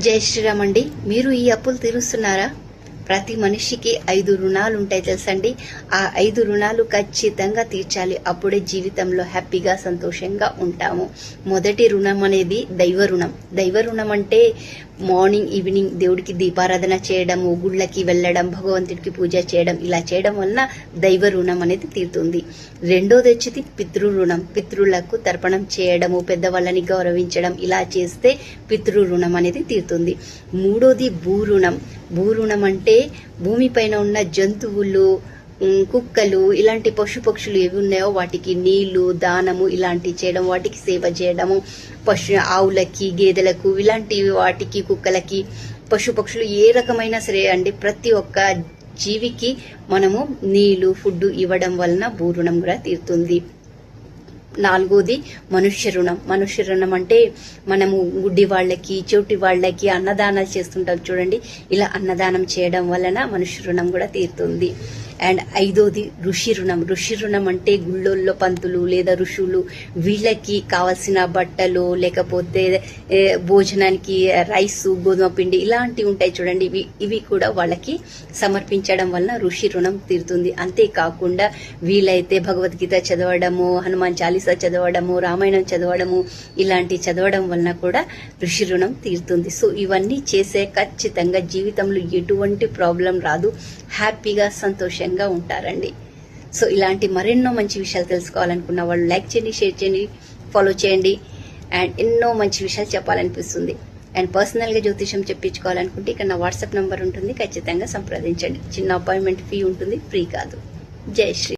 జై శ్రీరామ్ అండి. మీరు ఈ అప్పులు తీరుస్తున్నారా? ప్రతి మనిషికి 5 రుణాలు ఉంటాయి తెలుసండి. ఆ 5 రుణాలు ఖచ్చితంగా తీర్చాలి. అప్పుడే జీవితంలో హ్యాపీగా సంతోషంగా ఉంటాము. మొదటి రుణం అనేది దైవ రుణం. దైవ రుణం అంటే మార్నింగ్ ఈవినింగ్ దేవుడికి దీపారాధన చేయడము, గుళ్ళకి వెళ్ళడం, భగవంతుడికి పూజ చేయడం, ఇలా చేయడం వలన దైవ రుణం అనేది తీరుతుంది. రెండోది వచ్చేది పితృ రుణం. పితృలకు తర్పణం చేయడము, పెద్దవాళ్ళని గౌరవించడం, ఇలా చేస్తే పితృ రుణం అనేది తీరుతుంది. మూడోది భూరుణం. భూరుణం అంటే భూమిపైన ఉన్న జంతువులు, కుక్కలు, ఇలాంటి పశుపక్షులు ఏవి ఉన్నాయో వాటికి నీళ్లు, దానము ఇలాంటివి చేయడం, వాటికి సేవ చేయడము, ఆవులకి, గేదెలకు, ఇలాంటి వాటికి, కుక్కలకి, పశుపక్షులు ఏ రకమైన సరే అండి, ప్రతి ఒక్క జీవికి మనము నీళ్లు, ఫుడ్ ఇవ్వడం వలన భూరుణం కూడా తీరుతుంది. నాలుగోది మనుష్య రుణం. మనుష్య రుణం అంటే మనము గుడ్డి వాళ్ళకి, చెవిటి వాళ్ళకి అన్నదానాలు చేస్తుంటాం చూడండి. ఇలా అన్నదానం చేయడం వలన మనుష్య రుణం కూడా తీరుతుంది. అండ్ ఐదోది ఋషి రుణం. ఋషి రుణం అంటే గుళ్ళోల్లో పంతులు లేదా ఋషులు, వీళ్ళకి కావాల్సిన బట్టలు, లేకపోతే భోజనానికి రైస్, గోధుమ పిండి ఇలాంటివి ఉంటాయి చూడండి. ఇవి కూడా వాళ్ళకి సమర్పించడం వలన ఋషి రుణం తీరుతుంది. అంతేకాకుండా వీలైతే భగవద్గీత చదవడము, హనుమాన్ చాలీసా చదవడము, రామాయణం చదవడము, ఇలాంటి చదవడం వలన కూడా ఋషి రుణం తీరుతుంది. సో ఇవన్నీ చేసే ఖచ్చితంగా జీవితంలో ఎటువంటి ప్రాబ్లం రాదు, హ్యాపీగా సంతోషంగా ఉంటారండి. సో ఇలాంటి మరెన్నో మంచి విషయాలు తెలుసుకోవాలనుకున్న వాళ్ళు లైక్ చేయండి, షేర్ చేయండి, ఫాలో చేయండి. అండ్ ఎన్నో మంచి విషయాలు చెప్పాలనిపిస్తుంది. అండ్ పర్సనల్గా జ్యోతిషం చెప్పించుకోవాలనుకుంటే ఇక్కడ నా వాట్సాప్ నంబర్ ఉంటుంది, ఖచ్చితంగా సంప్రదించండి. చిన్న అపాయింట్మెంట్ ఫీ ఉంటుంది, ఫ్రీ కాదు. జై శ్రీ.